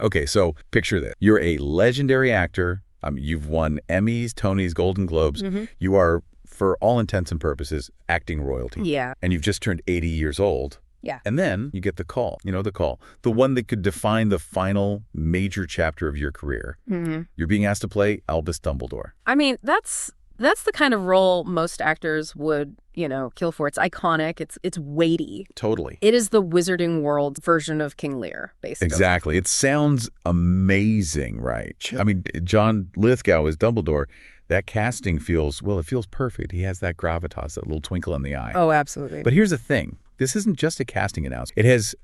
Okay, so picture this. You're a legendary actor. You've won Emmys, Tonys, Golden Globes. You are, for all intents and purposes, acting royalty. Yeah. And you've just turned 80 years old. Yeah. And then you get the call, the one that could define the final major chapter of your career. You're being asked to play Albus Dumbledore. I mean, that's the kind of role most actors would, kill for. It's iconic. It's weighty. Totally. It is the Wizarding World version of King Lear, basically. Exactly. It sounds amazing, right? I mean, John Lithgow as Dumbledore, that casting feels perfect. He has that gravitas, that little twinkle in the eye. Oh, absolutely. But here's the thing. This isn't just a casting announcement. It has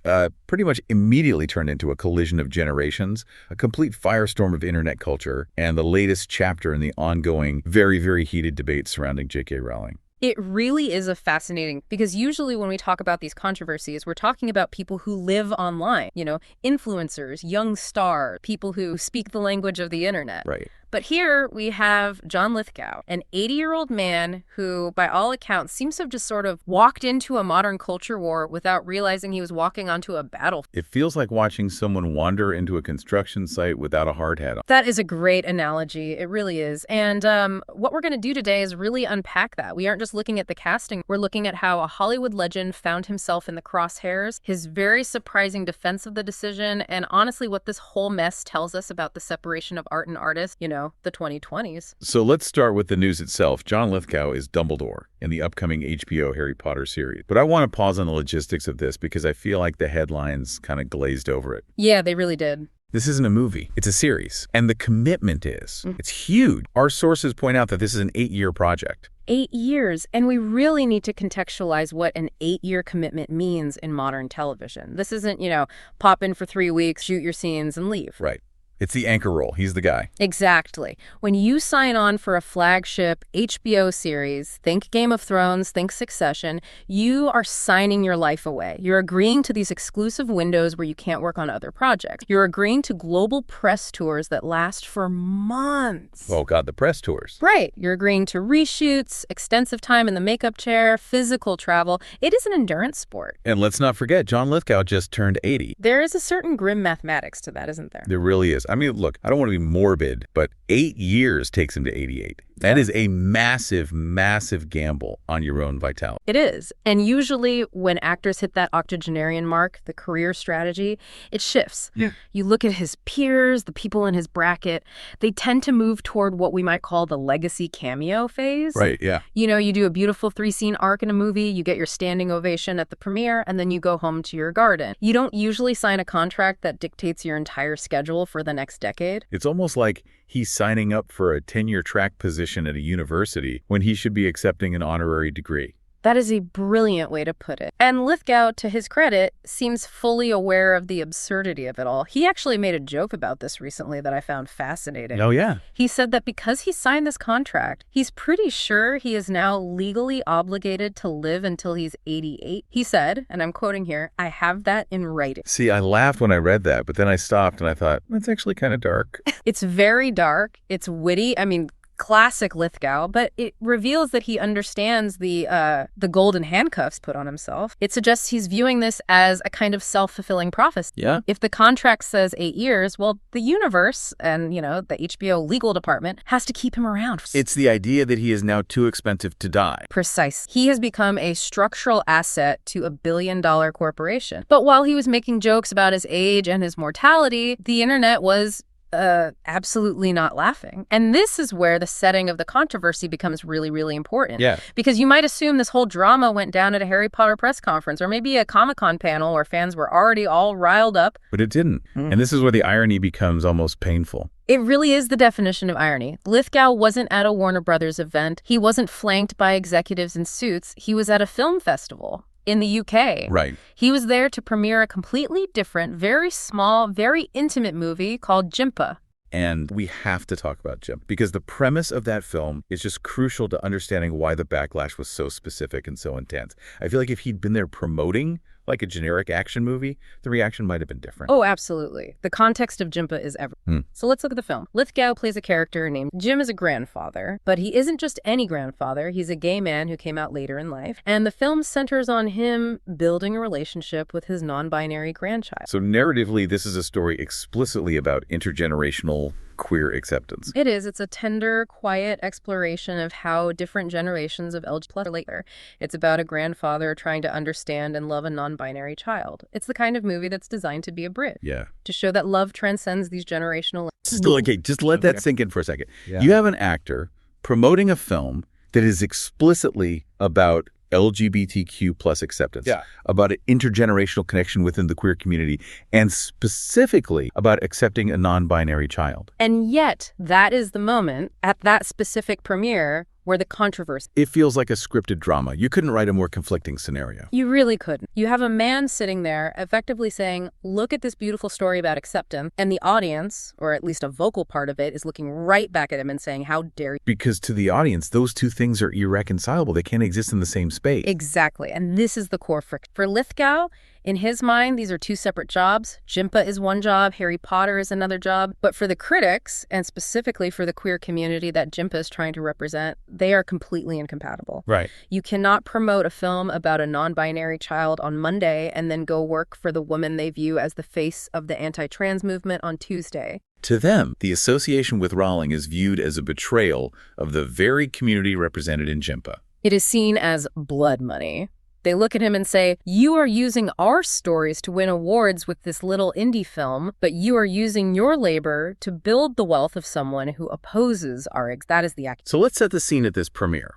pretty much immediately turned into a collision of generations, a complete firestorm of internet culture, and the latest chapter in the ongoing, very, very heated debate surrounding J.K. Rowling. It really is a fascinating, because usually when we talk about these controversies, we're talking about people who live online, influencers, young stars, people who speak the language of the internet. Right. But here we have John Lithgow, an 80-year-old man who, by all accounts, seems to have just sort of walked into a modern culture war without realizing he was walking onto a battlefield. It feels like watching someone wander into a construction site without a hard hat on. That is a great analogy. It really is. And what we're going to do today is really unpack that. We aren't just looking at the casting. We're looking at how a Hollywood legend found himself in the crosshairs, his very surprising defense of the decision, and honestly what this whole mess tells us about the separation of art and artist, the 2020s. So let's start with the news itself. John Lithgow is Dumbledore in the upcoming HBO Harry Potter series. But I want to pause on the logistics of this because I feel like the headlines kind of glazed over it. Yeah, they really did. This isn't a movie. It's a series. And the commitment is, it's huge. Our sources point out that this is an 8-year project. 8 years. And we really need to contextualize what an 8-year commitment means in modern television. This isn't, pop in for 3 weeks, shoot your scenes, and leave. Right. It's the anchor role. He's the guy. Exactly. When you sign on for a flagship HBO series, think Game of Thrones, think Succession, you are signing your life away. You're agreeing to these exclusive windows where you can't work on other projects. You're agreeing to global press tours that last for months. Oh, God, the press tours. Right. You're agreeing to reshoots, extensive time in the makeup chair, physical travel. It is an endurance sport. And let's not forget, John Lithgow just turned 80. There is a certain grim mathematics to that, isn't there? There really is. I mean, look, I don't want to be morbid, but 8 years takes him to 88. That is a massive, massive gamble on your own vitality. It is. And usually when actors hit that octogenarian mark, the career strategy, it shifts. Yeah. You look at his peers, the people in his bracket, they tend to move toward what we might call the legacy cameo phase. Right, yeah. You do a beautiful 3-scene arc in a movie, you get your standing ovation at the premiere, and then you go home to your garden. You don't usually sign a contract that dictates your entire schedule for the next decade. It's almost like he's signing up for a tenure track position at a university when he should be accepting an honorary degree. That is a brilliant way to put it. And Lithgow, to his credit, seems fully aware of the absurdity of it all. He actually made a joke about this recently that I found fascinating. Oh, yeah. He said that because he signed this contract, he's pretty sure he is now legally obligated to live until he's 88. He said, and I'm quoting here, "I have that in writing." See, I laughed when I read that, but then I stopped and I thought, that's actually kind of dark. It's very dark. It's witty. I mean, classic Lithgow, but it reveals that he understands the golden handcuffs put on himself. It suggests he's viewing this as a kind of self-fulfilling prophecy. Yeah. If the contract says 8 years, well, the universe and, the HBO legal department has to keep him around. It's the idea that he is now too expensive to die. Precise. He has become a structural asset to a billion-dollar corporation. But while he was making jokes about his age and his mortality, the internet was absolutely not laughing. And this is where the setting of the controversy becomes really, really important. Yeah. Because you might assume this whole drama went down at a Harry Potter press conference or maybe a Comic-Con panel where fans were already all riled up. But it didn't. And this is where the irony becomes almost painful. It really is the definition of irony. Lithgow wasn't at a Warner Brothers event. He wasn't flanked by executives in suits. He was at a film festival in the UK. Right. He was there to premiere a completely different, very small, very intimate movie called Jimpa. And we have to talk about Jim because the premise of that film is just crucial to understanding why the backlash was so specific and so intense. I feel like if he'd been there promoting like a generic action movie, the reaction might have been different. Oh, absolutely. The context of Jimpa is everything. So let's look at the film. Lithgow plays a character named Jim as a grandfather, but he isn't just any grandfather. He's a gay man who came out later in life. And the film centers on him building a relationship with his non-binary grandchild. So narratively, this is a story explicitly about intergenerational queer acceptance. It is. It's a tender, quiet exploration of how different generations of LGBT relate. It's about a grandfather trying to understand and love a non-binary child. It's the kind of movie that's designed to be a bridge. Yeah. To show that love transcends these generational... Okay, just let that sink in for a second. Yeah. You have an actor promoting a film that is explicitly about LGBTQ plus acceptance, about an intergenerational connection within the queer community, and specifically about accepting a non-binary child. And yet, that is the moment at that specific premiere where the controversy... It feels like a scripted drama. You couldn't write a more conflicting scenario. You really couldn't. You have a man sitting there effectively saying, look at this beautiful story about acceptance, and the audience, or at least a vocal part of it, is looking right back at him and saying, how dare you? Because to the audience, those two things are irreconcilable. They can't exist in the same space. Exactly. And this is the core friction. For Lithgow, in his mind, these are two separate jobs. Jimpa is one job, Harry Potter is another job. But for the critics, and specifically for the queer community that Jimpa is trying to represent, they are completely incompatible. Right. You cannot promote a film about a non-binary child on Monday and then go work for the woman they view as the face of the anti-trans movement on Tuesday. To them, the association with Rowling is viewed as a betrayal of the very community represented in Jimpa. It is seen as blood money. They look at him and say, you are using our stories to win awards with this little indie film, but you are using your labor to build the wealth of someone who opposes our... That is the act. So let's set the scene at this premiere.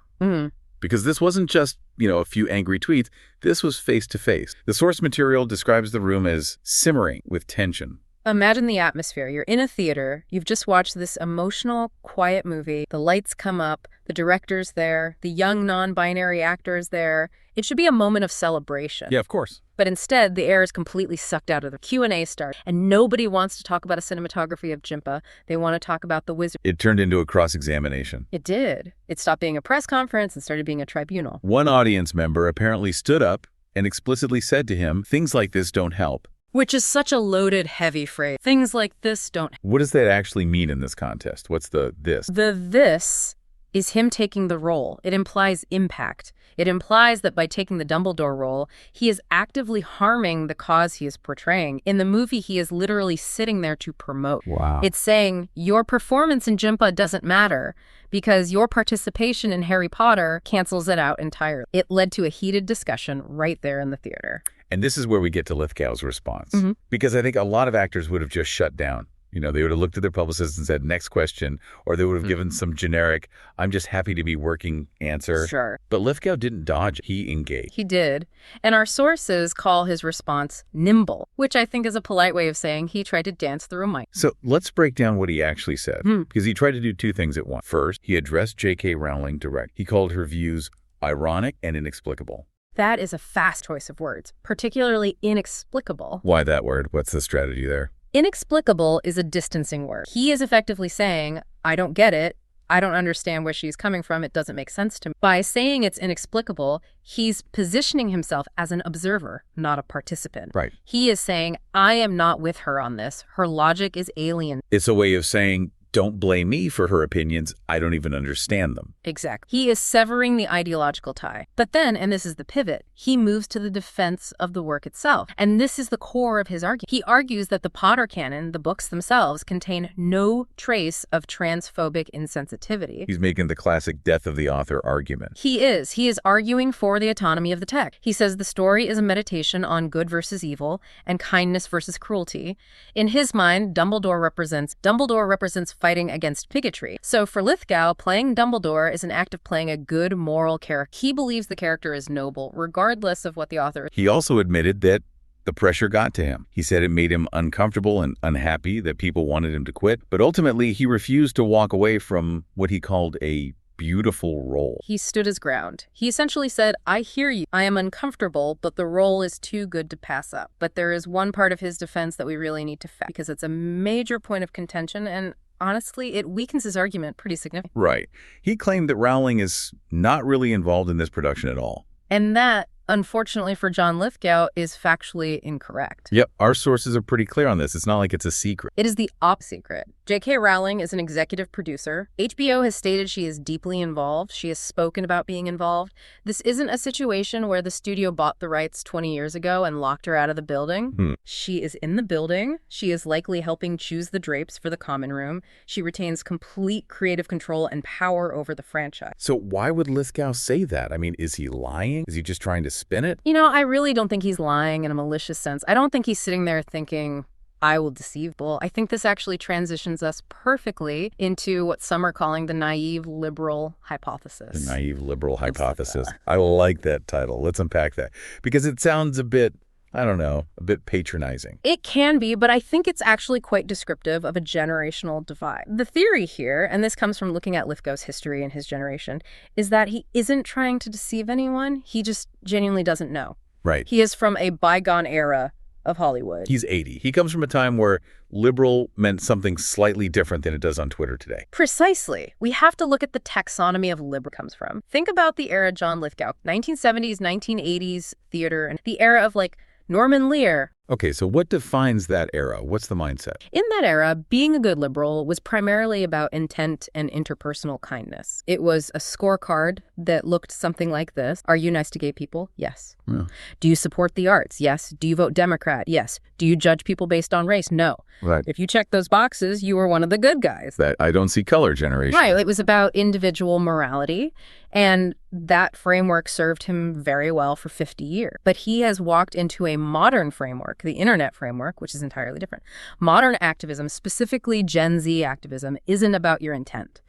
Because this wasn't just, a few angry tweets. This was face-to-face. The source material describes the room as simmering with tension. Imagine the atmosphere. You're in a theater. You've just watched this emotional, quiet movie. The lights come up. The director's there. The young non-binary actor is there. It should be a moment of celebration. Yeah, of course. But instead, the air is completely sucked out of the Q&A starts, and nobody wants to talk about a cinematography of Jimpa. They want to talk about the wizard. It turned into a cross-examination. It did. It stopped being a press conference and started being a tribunal. One audience member apparently stood up and explicitly said to him, things like this don't help. Which is such a loaded, heavy phrase. Things like this don't... What does that actually mean in this contest? What's the this? The this is him taking the role. It implies impact. It implies that by taking the Dumbledore role, he is actively harming the cause he is portraying. In the movie, he is literally sitting there to promote. Wow. It's saying, your performance in Jimpa doesn't matter because your participation in Harry Potter cancels it out entirely. It led to a heated discussion right there in the theater. And this is where we get to Lithgow's response. Because I think a lot of actors would have just shut down. They would have looked at their publicists and said, next question, or they would have given some generic, I'm just happy to be working answer. Sure. But Lithgow didn't dodge. He engaged. He did. And our sources call his response nimble, which I think is a polite way of saying he tried to dance through a mic. So let's break down what he actually said. Because he tried to do two things at once. First, he addressed J.K. Rowling direct. He called her views ironic and inexplicable. That is a fast choice of words, particularly inexplicable. Why that word? What's the strategy there? Inexplicable is a distancing word. He is effectively saying, I don't get it. I don't understand where she's coming from. It doesn't make sense to me. By saying it's inexplicable, he's positioning himself as an observer, not a participant. Right. He is saying, I am not with her on this. Her logic is alien. It's a way of saying, don't blame me for her opinions. I don't even understand them. Exactly. He is severing the ideological tie. But then, and this is the pivot, he moves to the defense of the work itself. And this is the core of his argument. He argues that the Potter canon, the books themselves, contain no trace of transphobic insensitivity. He's making the classic death of the author argument. He is. He is arguing for the autonomy of the text. He says the story is a meditation on good versus evil and kindness versus cruelty. In his mind, Dumbledore represents fighting against bigotry. So for Lithgow, playing Dumbledore is an act of playing a good moral character. He believes the character is noble, regardless of what the author... He also admitted that the pressure got to him. He said it made him uncomfortable and unhappy that people wanted him to quit, but ultimately he refused to walk away from what he called a beautiful role. He stood his ground. He essentially said, I hear you. I am uncomfortable, but the role is too good to pass up. But there is one part of his defense that we really need to fact, because it's a major point of contention, and honestly, it weakens his argument pretty significantly. Right. He claimed that Rowling is not really involved in this production at all. And that, unfortunately for John Lithgow, is factually incorrect. Yep, our sources are pretty clear on this. It's not like it's a secret. It is the op secret. J.K. Rowling is an executive producer. HBO has stated she is deeply involved. She has spoken about being involved. This isn't a situation where the studio bought the rights 20 years ago and locked her out of the building. She is in the building. She is likely helping choose the drapes for the common room. She retains complete creative control and power over the franchise. So why would Lithgow say that? I mean, is he lying? Is he just trying to spin it? You know, I really don't think he's lying in a malicious sense. I don't think he's sitting there thinking, I will deceive people. I think this actually transitions us perfectly into what some are calling the naive liberal hypothesis. The naive liberal hypothesis. I like that title. Let's unpack that. Because it sounds a bit, I don't know, a bit patronizing. It can be, but I think it's actually quite descriptive of a generational divide. The theory here, and this comes from looking at Lithgow's history and his generation, is that he isn't trying to deceive anyone. He just genuinely doesn't know. Right. He is from a bygone era of Hollywood. He's 80. He comes from a time where liberal meant something slightly different than it does on Twitter today. Precisely. We have to look at the taxonomy of liberal comes from. Think about the era John Lithgow, 1970s, 1980s theater, and the era of like Norman Lear. Okay, so what defines that era? What's the mindset? In that era, being a good liberal was primarily about intent and interpersonal kindness. It was a scorecard that looked something like this. Are you nice to gay people? Yes. Yeah. Do you support the arts? Yes. Do you vote Democrat? Yes. Do you judge people based on race? No. Right. If you check those boxes, you were one of the good guys. That I don't see color generation. Right. It was about individual morality, and that framework served him very well for 50 years. But he has walked into a modern framework, the internet framework, which is entirely different. Modern activism, specifically Gen Z activism, isn't about your intent.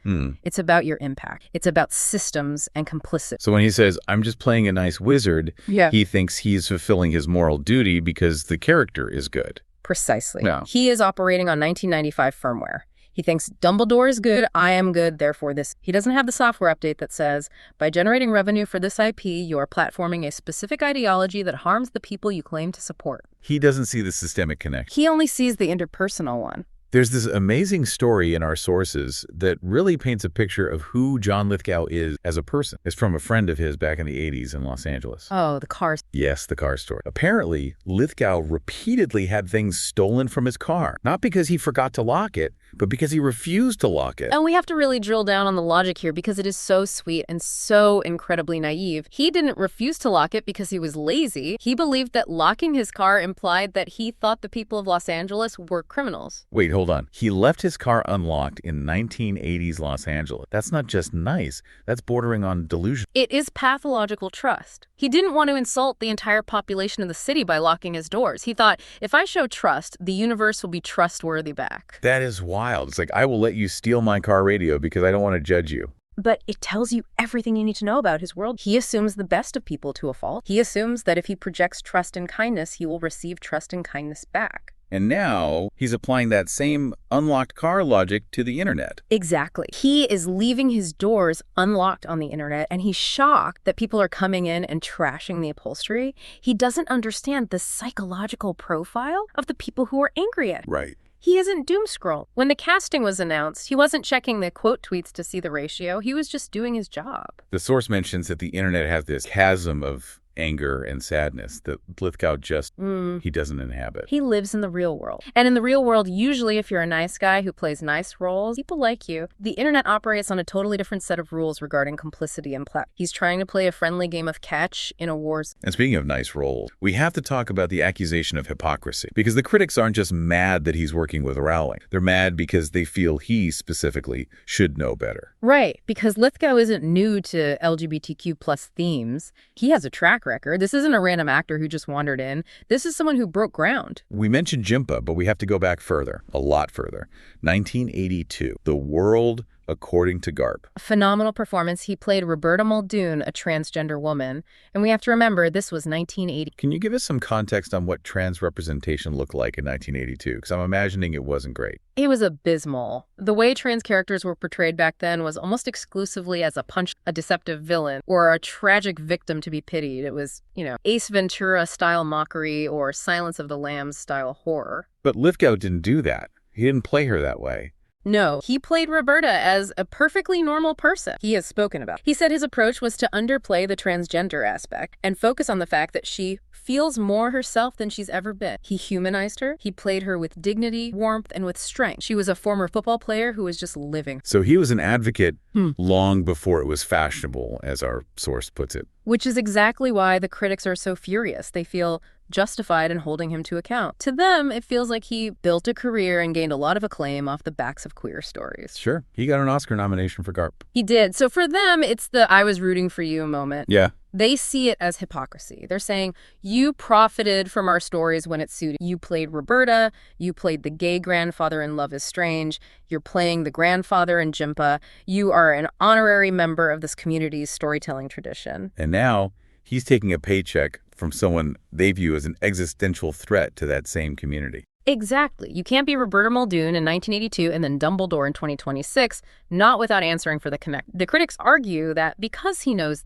It's about your impact. It's about systems and complicity. So when he says, I'm just playing a nice wizard, he thinks he's fulfilling his moral duty because the character is good. Precisely. Yeah. He is operating on 1995 firmware. He thinks Dumbledore is good, I am good, therefore this. He doesn't have the software update that says, by generating revenue for this IP, you are platforming a specific ideology that harms the people you claim to support. He doesn't see the systemic connection. He only sees the interpersonal one. There's this amazing story in our sources that really paints a picture of who John Lithgow is as a person. It's from a friend of his back in the 80s in Los Angeles. Oh, the cars. Yes, the car story. Apparently, Lithgow repeatedly had things stolen from his car. Not because he forgot to lock it, but because he refused to lock it. And we have to really drill down on the logic here because it is so sweet and so incredibly naive. He didn't refuse to lock it because he was lazy. He believed that locking his car implied that he thought the people of Los Angeles were criminals. Wait, hold on. He left his car unlocked in 1980s Los Angeles. That's not just nice. That's bordering on delusion. It is pathological trust. He didn't want to insult the entire population of the city by locking his doors. He thought, if I show trust, the universe will be trustworthy back. That is wild. It's like, I will let you steal my car radio because I don't want to judge you. But it tells you everything you need to know about his world. He assumes the best of people to a fault. He assumes that if he projects trust and kindness, he will receive trust and kindness back. And now he's applying that same unlocked car logic to the internet. Exactly. He is leaving his doors unlocked on the internet, and he's shocked that people are coming in and trashing the upholstery. He doesn't understand the psychological profile of the people who are angry at him. Right. He isn't doom scroll. When the casting was announced, he wasn't checking the quote tweets to see the ratio. He was just doing his job. The source mentions that the internet has this chasm of anger and sadness that Lithgow just, he doesn't inhabit. He lives in the real world. And in the real world, usually if you're a nice guy who plays nice roles, people like you. The internet operates on a totally different set of rules regarding complicity and plot. He's trying to play a friendly game of catch in a war. And speaking of nice roles, we have to talk about the accusation of hypocrisy. Because the critics aren't just mad that he's working with Rowling. They're mad because they feel he specifically should know better. Right, because Lithgow isn't new to LGBTQ plus themes. He has a track record. This isn't a random actor who just wandered in. This is someone who broke ground. We mentioned Jimpa, but we have to go back further, a lot further. 1982, The World According to Garp. A phenomenal performance. He played Roberta Muldoon, a transgender woman. And we have to remember, this was 1980. Can you give us some context on what trans representation looked like in 1982? Because I'm imagining it wasn't great. It was abysmal. The way trans characters were portrayed back then was almost exclusively as a deceptive villain, or a tragic victim to be pitied. It was, Ace Ventura-style mockery or Silence of the Lambs-style horror. But Lithgow didn't do that. He didn't play her that way. No, he played Roberta as a perfectly normal person he has spoken about. He said his approach was to underplay the transgender aspect and focus on the fact that she feels more herself than she's ever been. He humanized her. He played her with dignity, warmth, and with strength. She was a former football player who was just living. So he was an advocate long before it was fashionable, as our source puts it. Which is exactly why the critics are so furious. They feel justified in holding him to account. To them, it feels like he built a career and gained a lot of acclaim off the backs of queer stories. Sure. He got an Oscar nomination for Garp. He did. So for them, it's the I was rooting for you moment. Yeah. They see it as hypocrisy. They're saying, you profited from our stories when it suited. You played Roberta, you played the gay grandfather in Love is Strange, you're playing the grandfather in Jimpa, you are an honorary member of this community's storytelling tradition. And now he's taking a paycheck from someone they view as an existential threat to that same community. Exactly. You can't be Roberta Muldoon in 1982 and then Dumbledore in 2026, not without answering for the connect. The critics argue that because he knows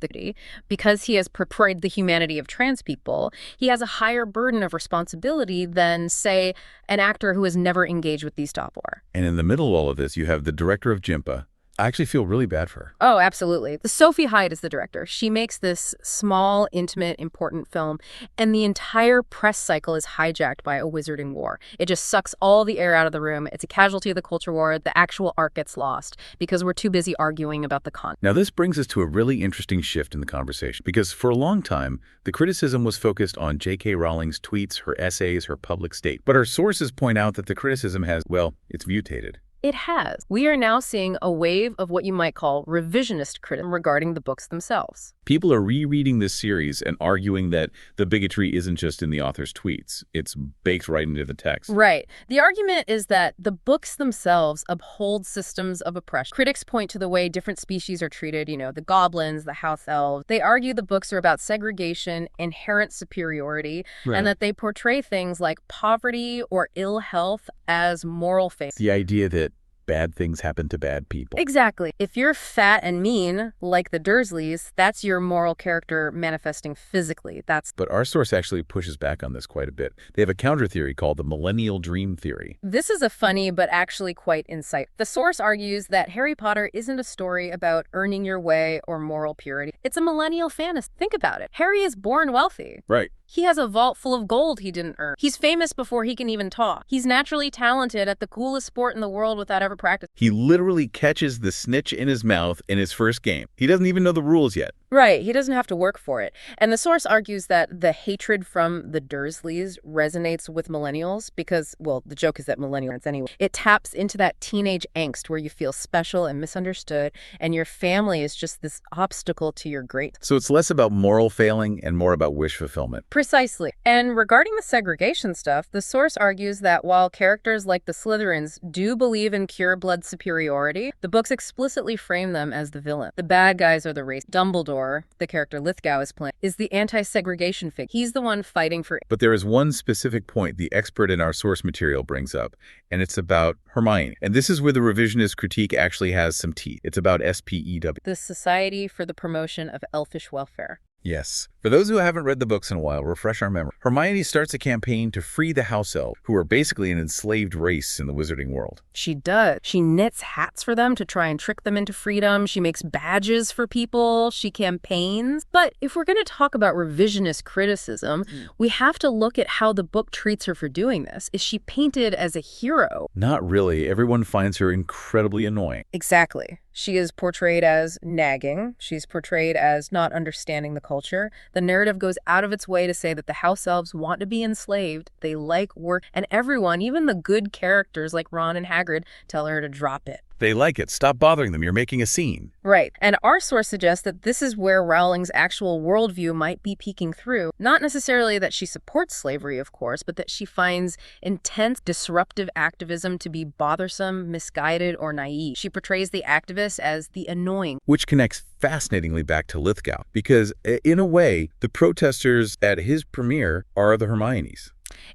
because he has portrayed the humanity of trans people, he has a higher burden of responsibility than, say, an actor who has never engaged with these topor. And in the middle of all of this, you have the director of Jimpa. I actually feel really bad for her. Oh, absolutely. Sophie Hyde is the director. She makes this small, intimate, important film, and the entire press cycle is hijacked by a wizarding war. It just sucks all the air out of the room. It's a casualty of the culture war. The actual art gets lost because we're too busy arguing about the content. Now, this brings us to a really interesting shift in the conversation, because for a long time, the criticism was focused on J.K. Rowling's tweets, her essays, her public state. But our sources point out that the criticism has, well, it's mutated. It has. We are now seeing a wave of what you might call revisionist criticism regarding the books themselves. People are rereading this series and arguing that the bigotry isn't just in the author's tweets. It's baked right into the text. Right. The argument is that the books themselves uphold systems of oppression. Critics point to the way different species are treated, the goblins, the house elves. They argue the books are about segregation, inherent superiority, and that they portray things like poverty or ill health as moral failure. The idea that bad things happen to bad people. Exactly. If you're fat and mean, like the Dursleys, that's your moral character manifesting physically. But our source actually pushes back on this quite a bit. They have a counter theory called the millennial dream theory. This is a funny but actually quite insightful. The source argues that Harry Potter isn't a story about earning your way or moral purity. It's a millennial fantasy. Think about it. Harry is born wealthy. Right. He has a vault full of gold he didn't earn. He's famous before he can even talk. He's naturally talented at the coolest sport in the world without ever practicing. He literally catches the snitch in his mouth in his first game. He doesn't even know the rules yet. Right, he doesn't have to work for it. And the source argues that the hatred from the Dursleys resonates with millennials because, well, the joke is that millennials anyway. It taps into that teenage angst where you feel special and misunderstood, and your family is just this obstacle to your greatness. So it's less about moral failing and more about wish fulfillment. Precisely. And regarding the segregation stuff, the source argues that while characters like the Slytherins do believe in pure blood superiority, the books explicitly frame them as the villain. The bad guys are the race. Dumbledore, the character Lithgow is playing, is the anti-segregation figure. He's the one fighting for... But there is one specific point the expert in our source material brings up, and it's about Hermione. And this is where the revisionist critique actually has some teeth. It's about SPEW. The Society for the Promotion of Elfish Welfare. Yes. For those who haven't read the books in a while, refresh our memory. Hermione starts a campaign to free the house elves, who are basically an enslaved race in the wizarding world. She does. She knits hats for them to try and trick them into freedom. She makes badges for people. She campaigns. But if we're going to talk about revisionist criticism, we have to look at how the book treats her for doing this. Is she painted as a hero? Not really. Everyone finds her incredibly annoying. Exactly. She is portrayed as nagging. She's portrayed as not understanding the culture. The narrative goes out of its way to say that the house elves want to be enslaved. They like work. And everyone, even the good characters like Ron and Hagrid, tell her to drop it. They like it. Stop bothering them. You're making a scene. Right. And our source suggests that this is where Rowling's actual worldview might be peeking through. Not necessarily that she supports slavery, of course, but that she finds intense, disruptive activism to be bothersome, misguided, or naive. She portrays the activists as the annoying. Which connects fascinatingly back to Lithgow, because in a way, the protesters at his premiere are the Hermiones.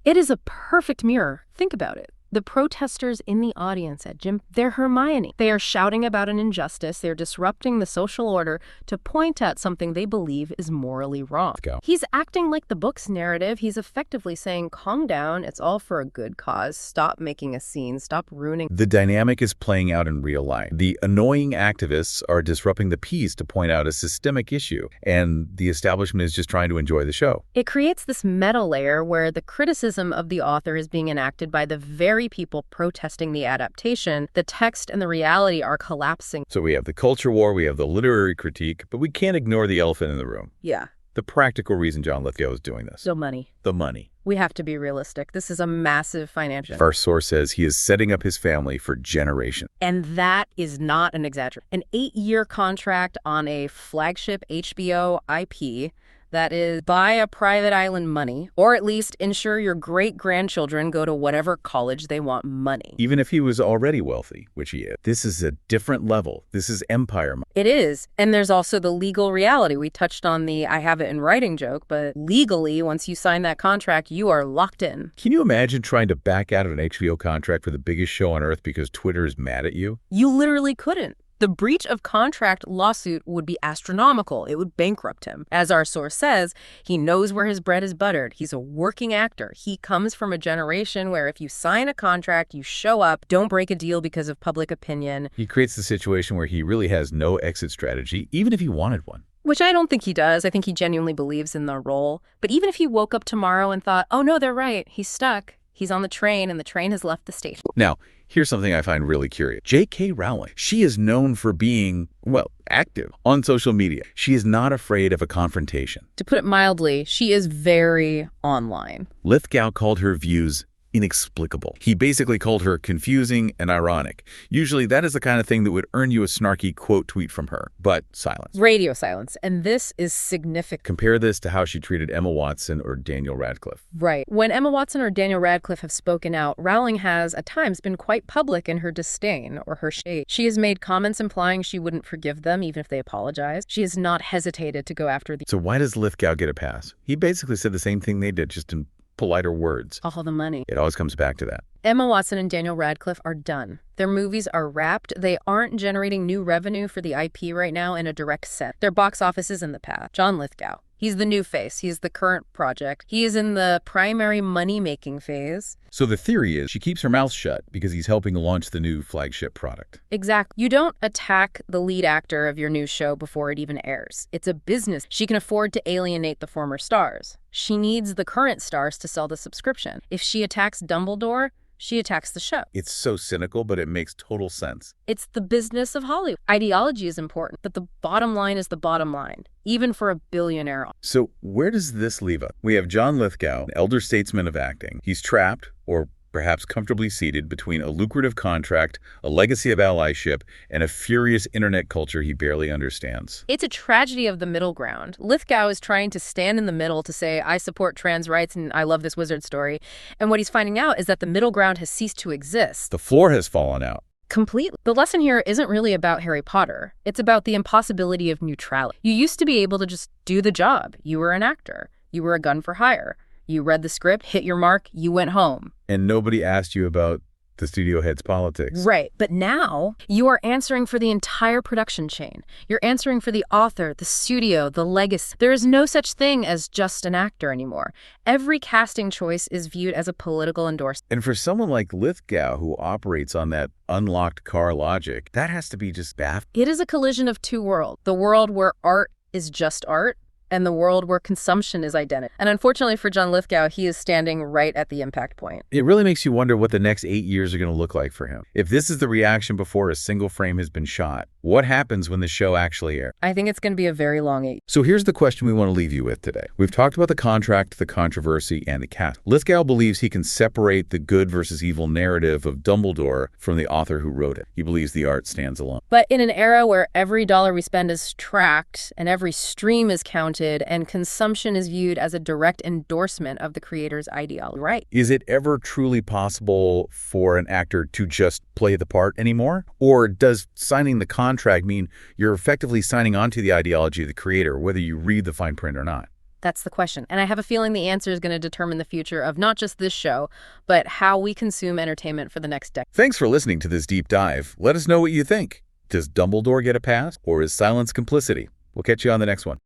It is a perfect mirror. Think about it. The protesters in the audience at Jim, they're Hermione. They are shouting about an injustice. They're disrupting the social order to point at something they believe is morally wrong. He's acting like the book's narrative. He's effectively saying, calm down. It's all for a good cause. Stop making a scene. Stop ruining. The dynamic is playing out in real life. The annoying activists are disrupting the peace to point out a systemic issue, and the establishment is just trying to enjoy the show. It creates this meta layer where the criticism of the author is being enacted by the very people protesting the adaptation. The text and the reality are collapsing. So we have the culture war, we have the literary critique, but we can't ignore the elephant in the room. Yeah. The practical reason John Lithgow is doing this. The money. The money. We have to be realistic. This is a massive financial. Our source says he is setting up his family for generations. And that is not an exaggeration. An 8-year contract on a flagship HBO IP that is buy a private island money, or at least ensure your great-grandchildren go to whatever college they want money. Even if he was already wealthy, which he is. This is a different level. This is empire money. It is. And there's also the legal reality. We touched on the I have it in writing joke, but legally, once you sign that contract, you are locked in. Can you imagine trying to back out of an HBO contract for the biggest show on earth because Twitter is mad at you? You literally couldn't. The breach of contract lawsuit would be astronomical. It would bankrupt him. As our source says, he knows where his bread is buttered. He's a working actor. He comes from a generation where if you sign a contract, you show up, don't break a deal because of public opinion. He creates the situation where he really has no exit strategy, even if he wanted one. Which I don't think he does. I think he genuinely believes in the role. But even if he woke up tomorrow and thought, oh no, they're right, he's stuck. He's on the train and the train has left the station. Now, here's something I find really curious. J.K. Rowling, she is known for being, well, active on social media. She is not afraid of a confrontation. To put it mildly, she is very online. Lithgow called her views inexplicable. He basically called her confusing and ironic. Usually that is the kind of thing that would earn you a snarky quote tweet from her, but silence. Radio silence. And this is significant. Compare this to how she treated Emma Watson or Daniel Radcliffe. Right. When Emma Watson or Daniel Radcliffe have spoken out, Rowling has at times been quite public in her disdain or her shade. She has made comments implying she wouldn't forgive them even if they apologize. She has not hesitated to go after the... So why does Lithgow get a pass? He basically said the same thing they did, just in politer words. All the money. It always comes back to that. Emma Watson and Daniel Radcliffe are done. Their movies are wrapped. They aren't generating new revenue for the IP right now in a direct sense. Their box office is in the past. John Lithgow. He's the new face. He's the current project. He is in the primary money-making phase. So the theory is she keeps her mouth shut because he's helping launch the new flagship product. Exactly. You don't attack the lead actor of your new show before it even airs. It's a business. She can afford to alienate the former stars. She needs the current stars to sell the subscription. If she attacks Dumbledore, she attacks the show. It's so cynical, but it makes total sense. It's the business of Hollywood. Ideology is important, but the bottom line is the bottom line, even for a billionaire. So where does this leave us? We have John Lithgow, an elder statesman of acting. He's trapped, or perhaps comfortably seated, between a lucrative contract, a legacy of allyship, and a furious internet culture he barely understands. It's a tragedy of the middle ground. Lithgow is trying to stand in the middle to say, I support trans rights and I love this wizard story. And what he's finding out is that the middle ground has ceased to exist. The floor has fallen out. Completely. The lesson here isn't really about Harry Potter. It's about the impossibility of neutrality. You used to be able to just do the job. You were an actor. You were a gun for hire. You read the script, hit your mark, you went home. And nobody asked you about the studio head's politics. Right. But now you are answering for the entire production chain. You're answering for the author, the studio, the legacy. There is no such thing as just an actor anymore. Every casting choice is viewed as a political endorsement. And for someone like Lithgow, who operates on that unlocked car logic, that has to be just baffling. It is a collision of two worlds. The world where art is just art, and the world where consumption is identity. And unfortunately for John Lithgow, he is standing right at the impact point. It really makes you wonder what the next 8 years are going to look like for him. If this is the reaction before a single frame has been shot, what happens when the show actually airs? I think it's going to be a very long 8. So here's the question we want to leave you with today. We've talked about the contract, the controversy, and the cast. Lithgow believes he can separate the good versus evil narrative of Dumbledore from the author who wrote it. He believes the art stands alone. But in an era where every dollar we spend is tracked and every stream is counted, and consumption is viewed as a direct endorsement of the creator's ideology. Right. Is it ever truly possible for an actor to just play the part anymore? Or does signing the contract mean you're effectively signing on to the ideology of the creator, whether you read the fine print or not? That's the question. And I have a feeling the answer is going to determine the future of not just this show, but how we consume entertainment for the next decade. Thanks for listening to this deep dive. Let us know what you think. Does Dumbledore get a pass, or is silence complicity? We'll catch you on the next one.